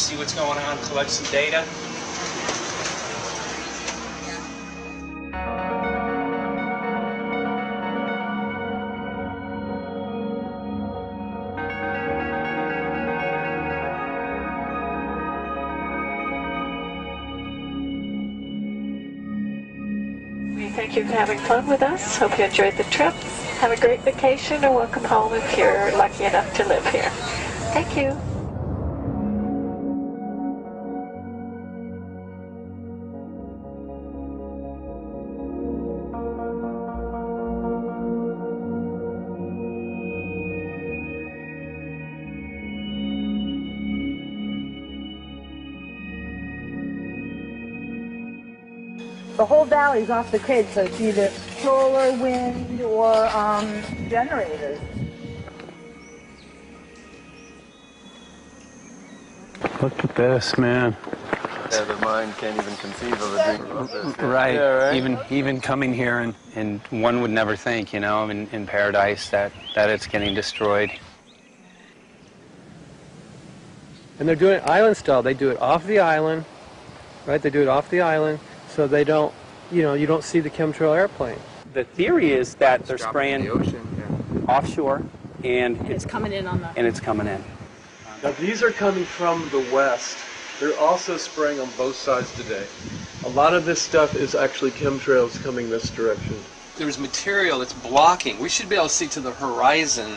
see what's going on, collect some data. Thank you for having fun with us. Hope you enjoyed the trip. Have a great vacation and welcome home if you're lucky enough to live here. Thank you. The whole valley's off the grid, so it's either solar, wind, or generators. Look at this, man. Yeah, the mind can't even conceive of a dream about this. Right. Yeah, right. Even coming here, and one would never think, you know, in paradise that it's getting destroyed. And they're doing it island style. They do it off the island, right? They do it off the island. So they don't, you know, you don't see the chemtrail airplane. The theory is that they're spraying the ocean, offshore, and it's coming in on the... And it's coming in. Now these are coming from the west. They're also spraying on both sides today. A lot of this stuff is actually chemtrails coming this direction. There's material that's blocking. We should be able to see to the horizon,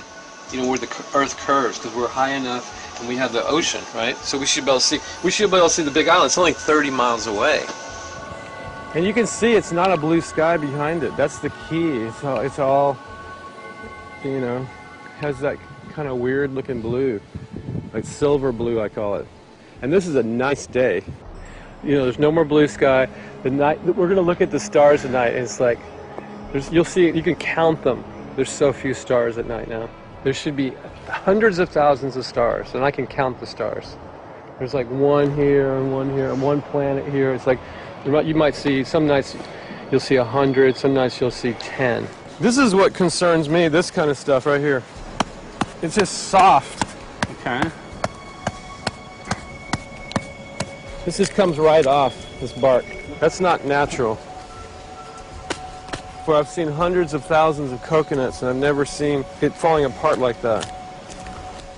you know, where the Earth curves, because we're high enough and we have the ocean, right? So we should be able to see. We should be able to see the Big Island. It's only 30 miles away. And you can see it's not a blue sky behind it. That's the key. It's all, you know, has that kind of weird looking blue, like silver blue I call it. And this is a nice day. You know, there's no more blue sky. The night, we're gonna look at the stars at night, and it's like, you'll see, you can count them. There's so few stars at night now. There should be hundreds of thousands of stars, and I can count the stars. There's like one here and one planet here. It's like, you might see, some nights you'll see 100, some nights you'll see 10. This is what concerns me, this kind of stuff right here. It's just soft. Okay. This just comes right off, this bark. That's not natural. For I've seen hundreds of thousands of coconuts and I've never seen it falling apart like that.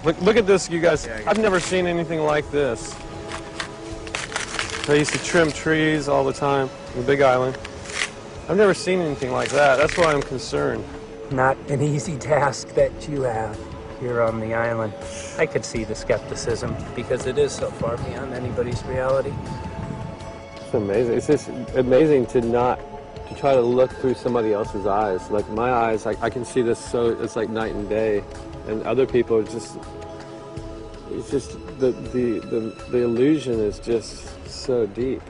Look at this, you guys. I've never seen anything like this. I used to trim trees all the time in the Big Island. I've never seen anything like that. That's why I'm concerned. Not an easy task that you have here on the island. I could see the skepticism because it is so far beyond anybody's reality. It's amazing. It's just amazing to try to look through somebody else's eyes. Like my eyes, I can see this so it's like night and day, and other people are just. It's just the illusion is just so deep.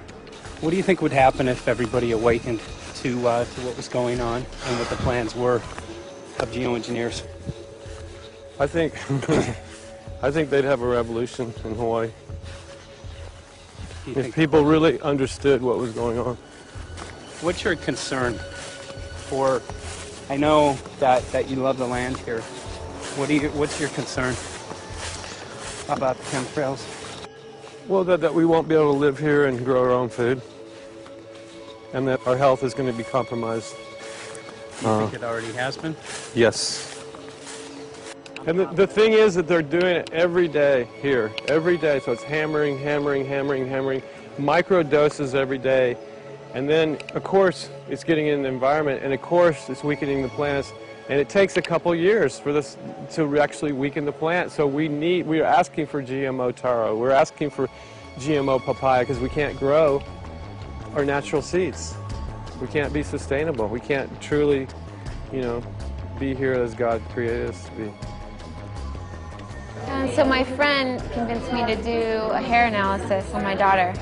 What do you think would happen if everybody awakened to what was going on and what the plans were of geoengineers? I think they'd have a revolution in Hawaii. If people really understood what was going on. What's your concern for, I know that you love the land here. What's your concern about the chemtrails? Well, that we won't be able to live here and grow our own food. And that our health is going to be compromised. Do you think it already has been? Yes. And the thing is that they're doing it every day here, every day. So it's hammering, micro doses every day. And then, of course, it's getting in the environment, and of course, it's weakening the plants. And it takes a couple years for this to actually weaken the plant. So we are asking for GMO taro. We're asking for GMO papaya because we can't grow our natural seeds. We can't be sustainable. We can't truly, you know, be here as God created us to be. So my friend convinced me to do a hair analysis on my daughter.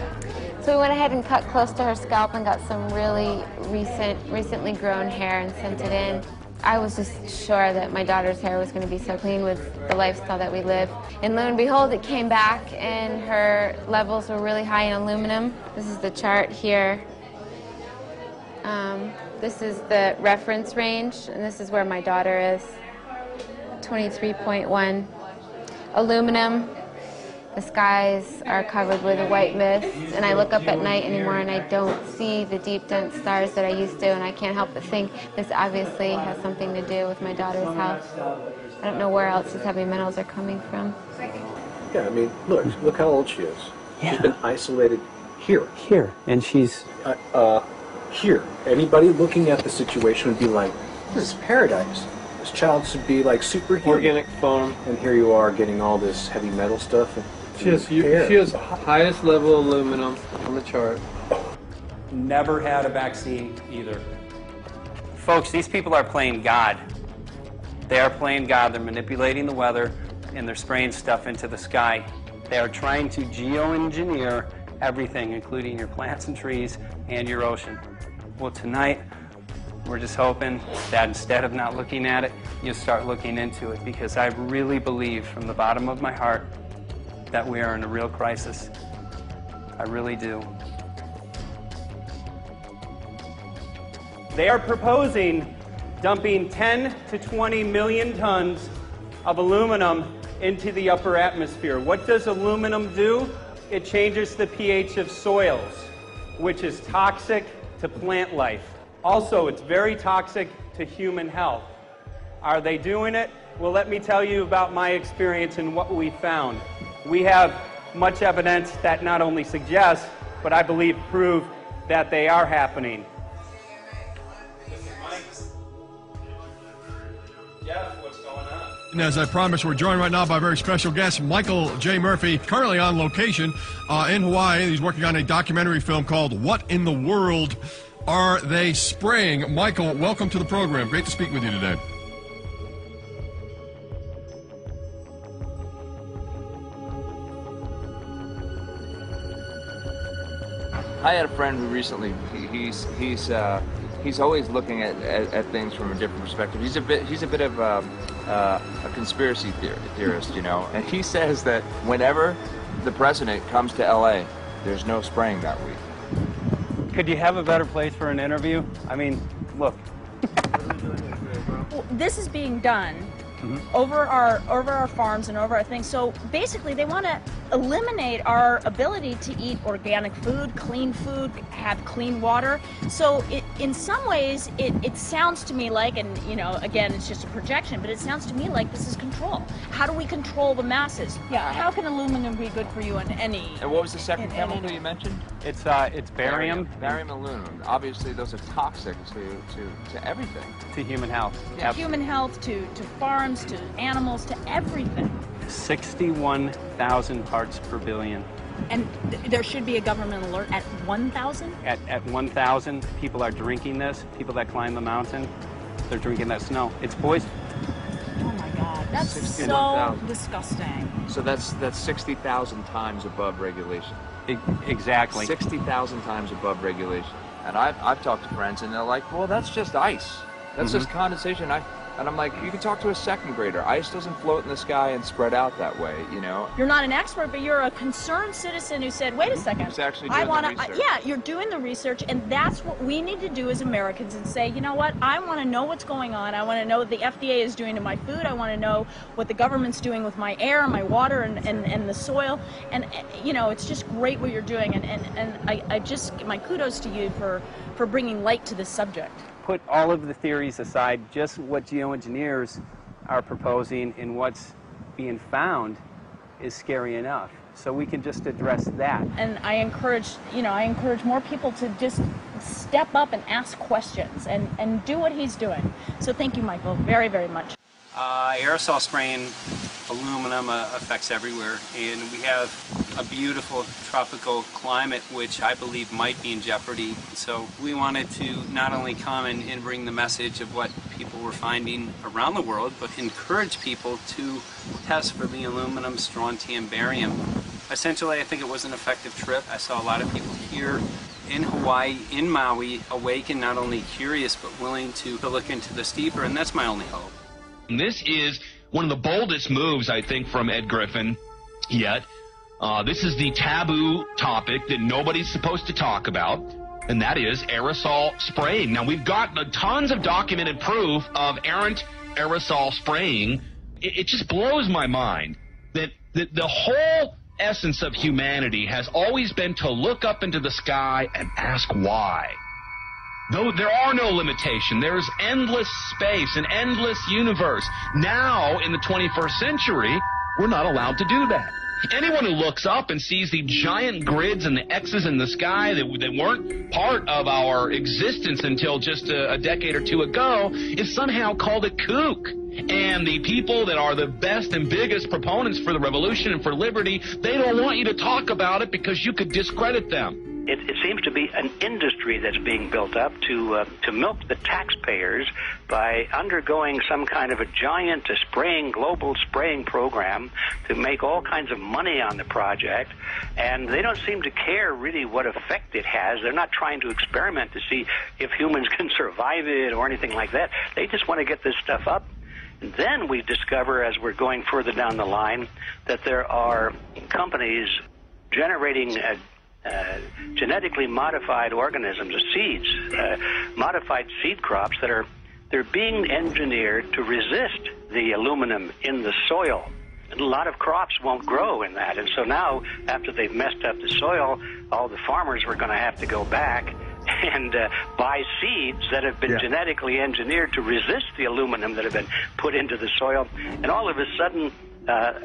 So we went ahead and cut close to her scalp and got some really recently grown hair and sent it in. I was just sure that my daughter's hair was going to be so clean with the lifestyle that we live. And lo and behold, it came back and her levels were really high in aluminum. This is the chart here. This is the reference range, and this is where my daughter is, 23.1. Aluminum The skies are covered with a white mist, and I look up at night anymore and I don't see the deep, dense stars that I used to, and I can't help but think this obviously has something to do with my daughter's health. I don't know where else these heavy metals are coming from. Yeah, I mean, look how old she is. Yeah. She's been isolated here. Here, and she's... Here. Anybody looking at the situation would be like, this is paradise. This child should be like superhuman. Organic foam. And here you are getting all this heavy metal stuff. And she has highest level aluminum on the chart. Never had a vaccine either. Folks, these people are playing God. They are playing God. They're manipulating the weather, and they're spraying stuff into the sky. They are trying to geoengineer everything, including your plants and trees and your ocean. Well, tonight, we're just hoping that instead of not looking at it, you'll start looking into it, because I really believe from the bottom of my heart that we are in a real crisis. I really do. They are proposing dumping 10 to 20 million tons of aluminum into the upper atmosphere. What does aluminum do? It changes the pH of soils, which is toxic to plant life. Also, it's very toxic to human health. Are they doing it? Well, let me tell you about my experience and what we found. We have much evidence that not only suggests, but I believe prove that they are happening. Jeff, what's going on? And as I promised, we're joined right now by a very special guest, Michael J. Murphy, currently on location in Hawaii. He's working on a documentary film called What in the World Are They Spraying? Michael, welcome to the program. Great to speak with you today. I had a friend who recently, he's always looking at things from a different perspective. He's a bit of a conspiracy theorist, you know, and he says that whenever the president comes to LA, there's no spraying that week. Could you have a better place for an interview? I mean, look. Well, this is being done over our farms and over our things. So basically, they want to eliminate our ability to eat organic food, have clean water. So in some ways, it sounds to me like, and you know, again, it's just a projection, but it sounds to me like this is control. How do we control the masses? Yeah. How can aluminum be good for you in any? And what was the second chemical you mentioned? It's barium. Barium aluminum. Obviously, those are toxic to everything. To human health. To human health, to farms, to animals, to everything. 61,000 parts per billion. And there should be a government alert at 1,000? At 1,000, people are drinking this. People that climb the mountain, they're drinking that snow. It's poison. Oh my God, that's so disgusting. So that's 60,000 times above regulation. Exactly. 60,000 times above regulation. And I've talked to friends, and they're like, well, that's just ice. That's just condensation. And I'm like, you can talk to a second grader. Ice doesn't float in the sky and spread out that way, you know? You're not an expert, but you're a concerned citizen who said, wait a second. Who's actually doing the research. Yeah, you're doing the research, and that's what we need to do as Americans and say, you know what, I want to know what's going on. I want to know what the FDA is doing to my food. I want to know what the government's doing with my air, my water, and the soil. And, you know, it's just great what you're doing, and I just, my kudos to you for bringing light to this subject. Put all of the theories aside, just what geoengineers are proposing and what's being found is scary enough. So we can just address that. And I encourage more people to just step up and ask questions and do what he's doing. So thank you, Michael, very, very much. Aerosol spraying aluminum affects everywhere, and we have a beautiful tropical climate which I believe might be in jeopardy. So we wanted to not only come and bring the message of what people were finding around the world, but encourage people to test for the aluminum, strontium, barium. Essentially, I think it was an effective trip. I saw a lot of people here in Hawaii, in Maui, awake and not only curious, but willing to look into this deeper, and that's my only hope. This is one of the boldest moves, I think, from Ed Griffin yet. This is the taboo topic that nobody's supposed to talk about, and that is aerosol spraying. Now, we've got tons of documented proof of errant aerosol spraying. It just blows my mind that the whole essence of humanity has always been to look up into the sky and ask why. Though there are no limitations, there's endless space, an endless universe. Now, in the 21st century, we're not allowed to do that. Anyone who looks up and sees the giant grids and the X's in the sky that weren't part of our existence until just a decade or two ago is somehow called a kook. And the people that are the best and biggest proponents for the revolution and for liberty, they don't want you to talk about it because you could discredit them. It seems to be an industry that's being built up to milk the taxpayers by undergoing some kind of a giant global spraying program to make all kinds of money on the project. And they don't seem to care really what effect it has. They're not trying to experiment to see if humans can survive it or anything like that. They just want to get this stuff up. And then we discover, as we're going further down the line, that there are companies generating genetically modified organisms, seeds, modified seed crops they're being engineered to resist the aluminum in the soil. And a lot of crops won't grow in that. And so now, after they've messed up the soil, all the farmers were going to have to go back and buy seeds that have been genetically engineered to resist the aluminum that have been put into the soil. And all of a sudden,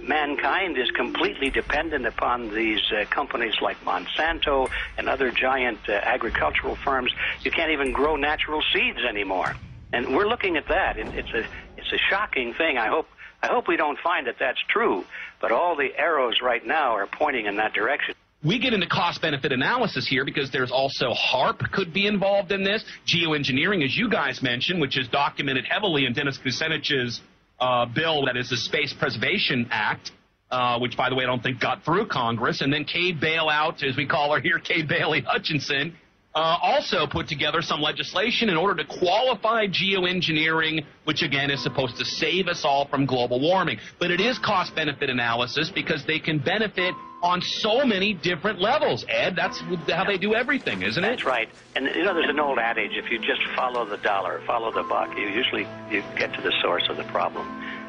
mankind is completely dependent upon these companies like Monsanto and other giant agricultural firms. You can't even grow natural seeds anymore. And we're looking at that. It's a shocking thing. I hope we don't find that that's true. But all the arrows right now are pointing in that direction. We get into cost-benefit analysis here because there's also HARP could be involved in this. Geoengineering, as you guys mentioned, which is documented heavily in Dennis Kucinich's bill, that is the Space Preservation Act, which, by the way, I don't think got through Congress. And then Kay Bailout, as we call her here, Kay Bailey Hutchinson, also put together some legislation in order to qualify geoengineering, which, again, is supposed to save us all from global warming. But it is cost-benefit analysis because they can benefit on so many different levels. Ed, that's how they do everything, isn't it? That's right. And, you know, there's an old adage, if you just follow the dollar, follow the buck, you get to the source of the problem.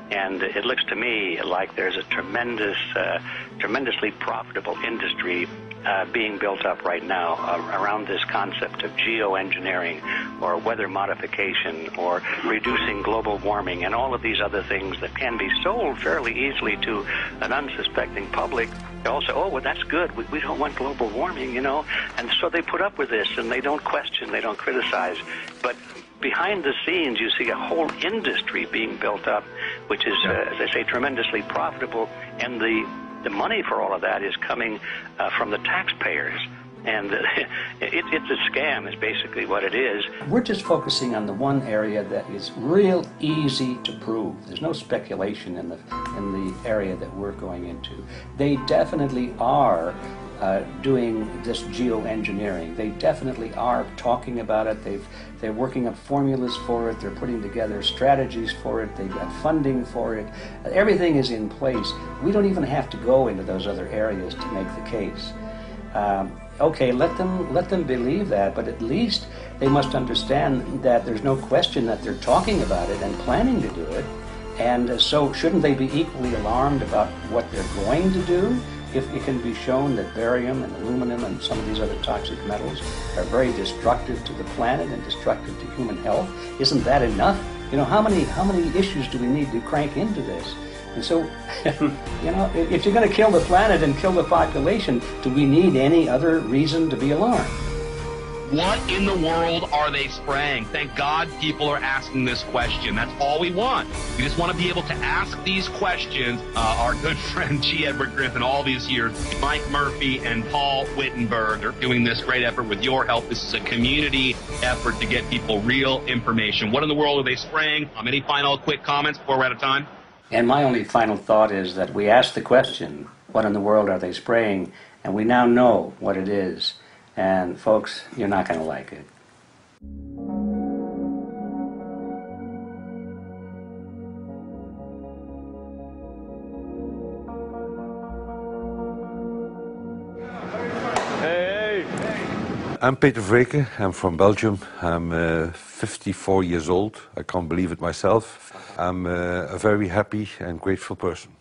And it looks to me like there's a tremendously profitable industry being built up right now around this concept of geoengineering or weather modification or reducing global warming and all of these other things that can be sold fairly easily to an unsuspecting public. They all say, oh, well, that's good. We don't want global warming, you know. And so they put up with this and they don't question, they don't criticize. But behind the scenes, you see a whole industry being built up, which is, as I say, tremendously profitable. And the money for all of that is coming from the taxpayers. And it's a scam is basically what it is. We're just focusing on the one area that is real easy to prove. There's no speculation in the area that we're going into. They definitely are doing this geoengineering. They definitely are talking about it. They're working up formulas for it. They're putting together strategies for it. They've got funding for it. Everything is in place. We don't even have to go into those other areas to make the case. Okay, let them believe that, but at least they must understand that there's no question that they're talking about it and planning to do it. And so shouldn't they be equally alarmed about what they're going to do if it can be shown that barium and aluminum and some of these other toxic metals are very destructive to the planet and destructive to human health? Isn't that enough? You know, how many issues do we need to crank into this? And so, you know, if you're going to kill the planet and kill the population, do we need any other reason to be alarmed? What in the world are they spraying? Thank God people are asking this question. That's all we want. We just want to be able to ask these questions. Our good friend G. Edward Griffin, all these years, Mike Murphy and Paul Wittenberg are doing this great effort with your help. This is a community effort to get people real information. What in the world are they spraying? Any final quick comments before we're out of time? And my only final thought is that we asked the question, what in the world are they spraying? And we now know what it is. And folks, you're not going to like it. Hey! I'm Peter Vreken. I'm from Belgium. I'm 54 years old. I can't believe it myself. I'm a very happy and grateful person.